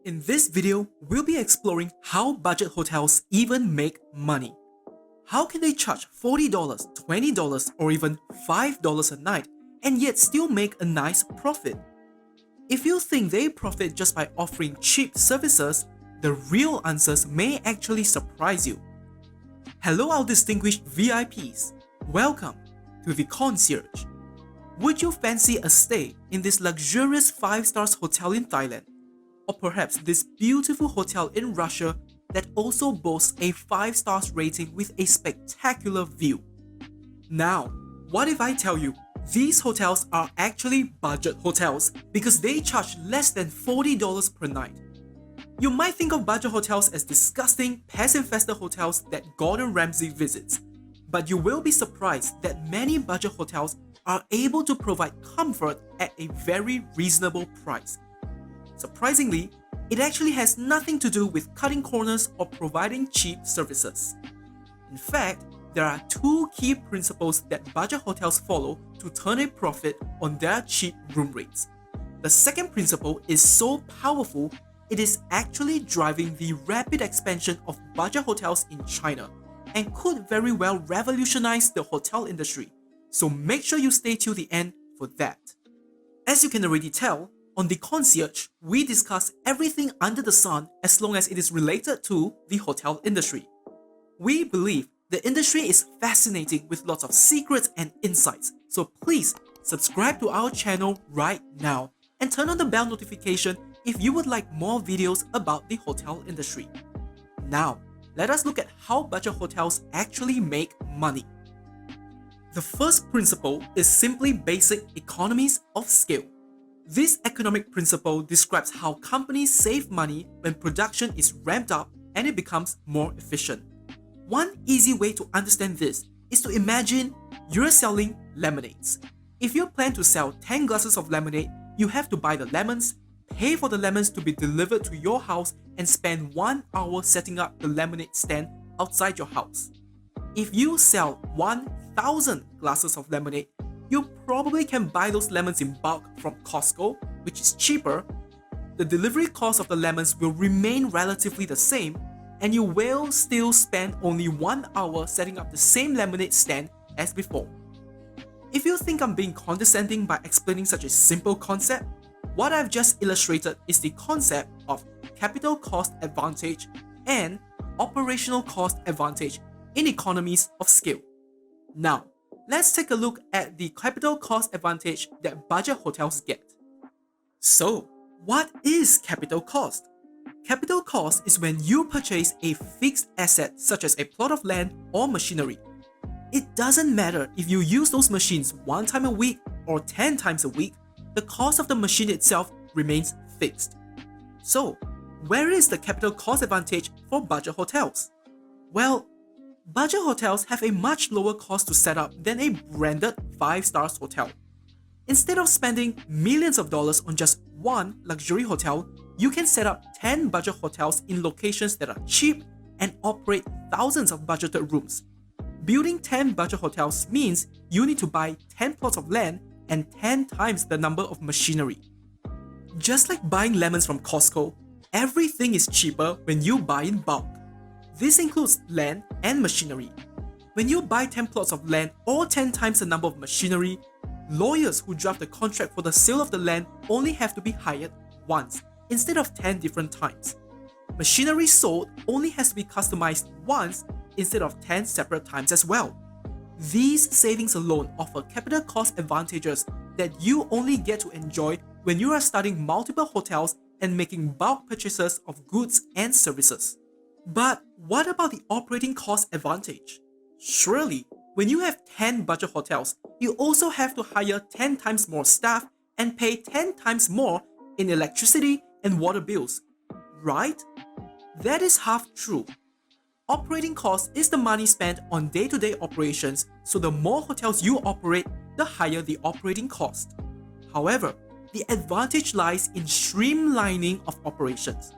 In this video, we'll be exploring how budget hotels even make money. How can they charge $40, $20, or even $5 a night and yet still make a nice profit? If you think they profit just by offering cheap services, the real answers may actually surprise you. Hello our distinguished VIPs, welcome to the Concierge. Would you fancy a stay in this luxurious 5-star hotel in Thailand? Or perhaps this beautiful hotel in Russia that also boasts a 5-star rating with a spectacular view? Now, what if I tell you these hotels are actually budget hotels because they charge less than $40 per night? You might think of budget hotels as disgusting, pest-infested hotels that Gordon Ramsay visits, but you will be surprised that many budget hotels are able to provide comfort at a very reasonable price. Surprisingly, it actually has nothing to do with cutting corners or providing cheap services. In fact, there are two key principles that budget hotels follow to turn a profit on their cheap room rates. The second principle is so powerful, it is actually driving the rapid expansion of budget hotels in China and could very well revolutionize the hotel industry. So make sure you stay till the end for that. As you can already tell, on The Concierge, we discuss everything under the sun as long as it is related to the hotel industry. We believe the industry is fascinating with lots of secrets and insights, so please subscribe to our channel right now and turn on the bell notification if you would like more videos about the hotel industry. Now, let us look at how budget hotels actually make money. The first principle is simply basic economies of scale. This economic principle describes how companies save money when production is ramped up and it becomes more efficient. One easy way to understand this is to imagine you're selling lemonades. If you plan to sell 10 glasses of lemonade, you have to buy the lemons, pay for the lemons to be delivered to your house, and spend 1 hour setting up the lemonade stand outside your house. If you sell 1,000 glasses of lemonade, you probably can buy those lemons in bulk from Costco, which is cheaper. The delivery cost of the lemons will remain relatively the same, and you will still spend only 1 hour setting up the same lemonade stand as before. If you think I'm being condescending by explaining such a simple concept, what I've just illustrated is the concept of capital cost advantage and operational cost advantage in economies of scale. Now, let's take a look at the capital cost advantage that budget hotels get. So, what is capital cost? Capital cost is when you purchase a fixed asset such as a plot of land or machinery. It doesn't matter if you use those machines 1 time a week or 10 times a week, the cost of the machine itself remains fixed. So, where is the capital cost advantage for budget hotels? Well, budget hotels have a much lower cost to set up than a branded 5-star hotel. Instead of spending millions of dollars on just one luxury hotel, you can set up 10 budget hotels in locations that are cheap and operate thousands of budgeted rooms. Building 10 budget hotels means you need to buy 10 plots of land and 10 times the number of machinery. Just like buying lemons from Costco, everything is cheaper when you buy in bulk. This includes land and machinery. When you buy 10 plots of land or 10 times the number of machinery, lawyers who draft the contract for the sale of the land only have to be hired once instead of 10 different times. Machinery sold only has to be customized once instead of 10 separate times as well. These savings alone offer capital cost advantages that you only get to enjoy when you are starting multiple hotels and making bulk purchases of goods and services. But what about the operating cost advantage? Surely, when you have 10 budget hotels, you also have to hire 10 times more staff and pay 10 times more in electricity and water bills, right? That is half true. Operating cost is the money spent on day-to-day operations, so the more hotels you operate, the higher the operating cost. However, the advantage lies in streamlining of operations.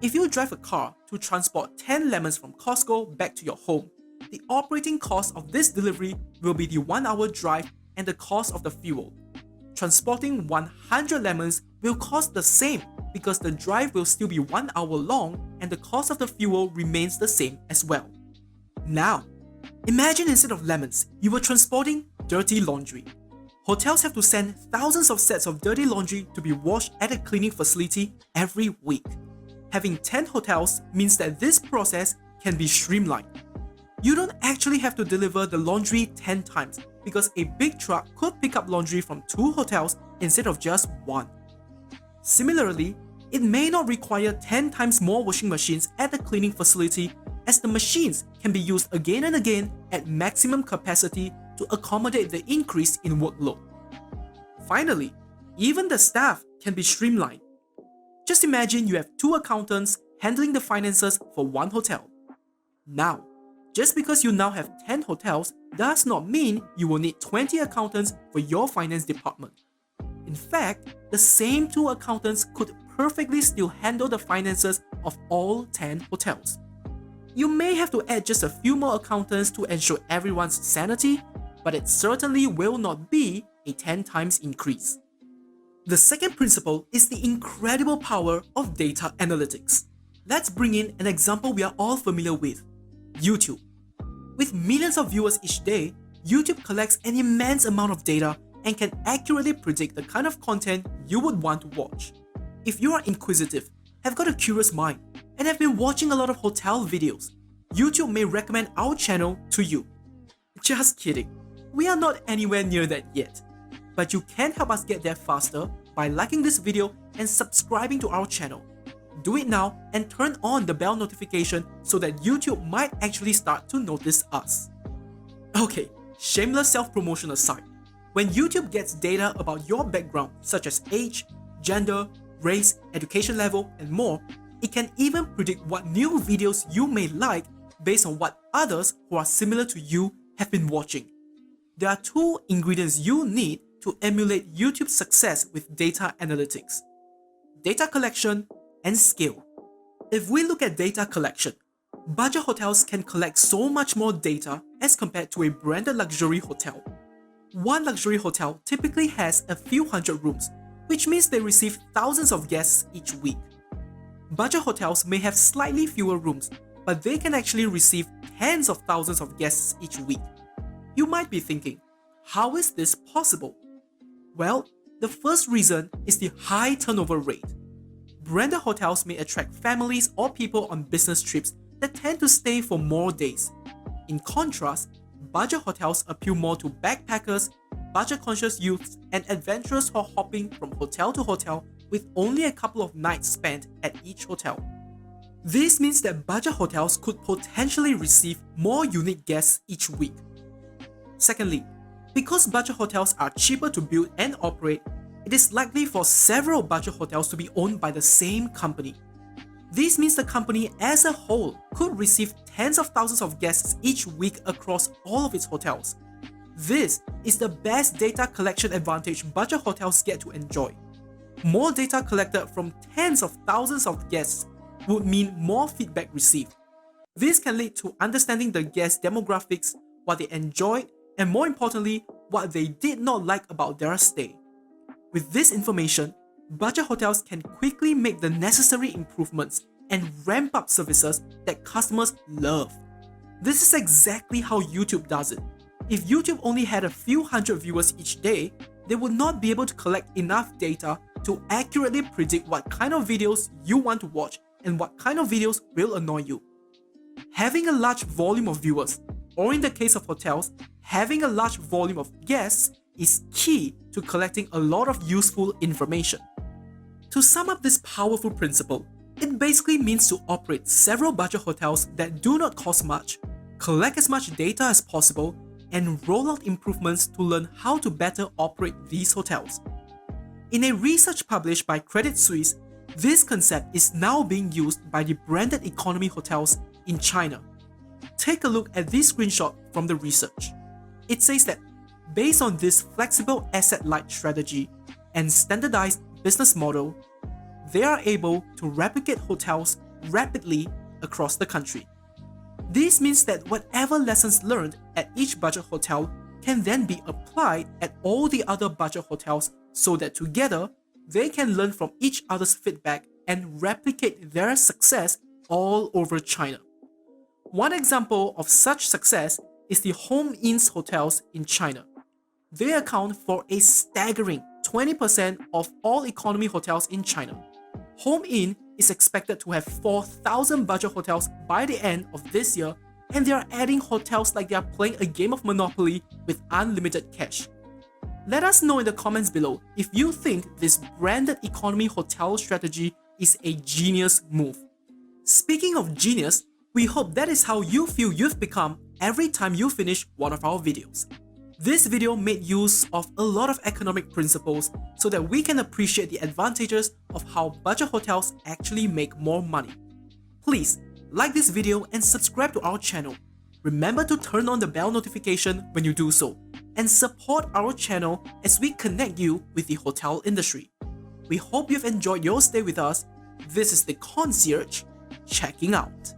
If you drive a car to transport 10 lemons from Costco back to your home, the operating cost of this delivery will be the 1 hour drive and the cost of the fuel. Transporting 100 lemons will cost the same because the drive will still be 1 hour long and the cost of the fuel remains the same as well. Now, imagine instead of lemons, you were transporting dirty laundry. Hotels have to send thousands of sets of dirty laundry to be washed at a cleaning facility every week. Having 10 hotels means that this process can be streamlined. You don't actually have to deliver the laundry 10 times because a big truck could pick up laundry from 2 hotels instead of just 1. Similarly, it may not require 10 times more washing machines at the cleaning facility as the machines can be used again and again at maximum capacity to accommodate the increase in workload. Finally, even the staff can be streamlined. Just imagine you have 2 accountants handling the finances for 1 hotel. Now, just because you now have 10 hotels does not mean you will need 20 accountants for your finance department. In fact, the same 2 accountants could perfectly still handle the finances of all 10 hotels. You may have to add just a few more accountants to ensure everyone's sanity, but it certainly will not be a 10 times increase. The second principle is the incredible power of data analytics. Let's bring in an example we are all familiar with: YouTube. With millions of viewers each day, YouTube collects an immense amount of data and can accurately predict the kind of content you would want to watch. If you are inquisitive, have got a curious mind, and have been watching a lot of hotel videos, YouTube may recommend our channel to you. Just kidding, we are not anywhere near that yet. But you can help us get there faster by liking this video and subscribing to our channel. Do it now and turn on the bell notification so that YouTube might actually start to notice us. Okay, shameless self-promotion aside, when YouTube gets data about your background such as age, gender, race, education level, and more, it can even predict what new videos you may like based on what others who are similar to you have been watching. There are 2 ingredients you need to emulate YouTube's success with data analytics: data collection and scale. If we look at data collection, budget hotels can collect so much more data as compared to a branded luxury hotel. One luxury hotel typically has a few hundred rooms, which means they receive thousands of guests each week. Budget hotels may have slightly fewer rooms, but they can actually receive tens of thousands of guests each week. You might be thinking, how is this possible? Well, the first reason is the high turnover rate. Branded hotels may attract families or people on business trips that tend to stay for more days. In contrast, budget hotels appeal more to backpackers, budget-conscious youths, and adventurers who are hopping from hotel to hotel with only a couple of nights spent at each hotel. This means that budget hotels could potentially receive more unique guests each week. Secondly, because budget hotels are cheaper to build and operate, it is likely for several budget hotels to be owned by the same company. This means the company as a whole could receive tens of thousands of guests each week across all of its hotels. This is the best data collection advantage budget hotels get to enjoy. More data collected from tens of thousands of guests would mean more feedback received. This can lead to understanding the guest demographics, what they enjoyed, and more importantly, what they did not like about their stay. With this information, budget hotels can quickly make the necessary improvements and ramp up services that customers love. This is exactly how YouTube does it. If YouTube only had a few hundred viewers each day, they would not be able to collect enough data to accurately predict what kind of videos you want to watch and what kind of videos will annoy you. Having a large volume of viewers, or in the case of hotels, having a large volume of guests is key to collecting a lot of useful information. To sum up this powerful principle, it basically means to operate several budget hotels that do not cost much, collect as much data as possible, and roll out improvements to learn how to better operate these hotels. In a research published by Credit Suisse, this concept is now being used by the branded economy hotels in China. Take a look at this screenshot from the research. It says that based on this flexible asset-light strategy and standardized business model, they are able to replicate hotels rapidly across the country. This means that whatever lessons learned at each budget hotel can then be applied at all the other budget hotels so that together they can learn from each other's feedback and replicate their success all over China. One example of such success is the Home Inn's hotels in China. They account for a staggering 20% of all economy hotels in China. Home Inn is expected to have 4,000 budget hotels by the end of this year, and they are adding hotels like they are playing a game of Monopoly with unlimited cash. Let us know in the comments below if you think this branded economy hotel strategy is a genius move. Speaking of genius, we hope that is how you feel you've become every time you finish one of our videos. This video made use of a lot of economic principles so that we can appreciate the advantages of how budget hotels actually make more money. Please like this video and subscribe to our channel. Remember to turn on the bell notification when you do so, and support our channel as we connect you with the hotel industry. We hope you've enjoyed your stay with us. This is The Concierge, checking out.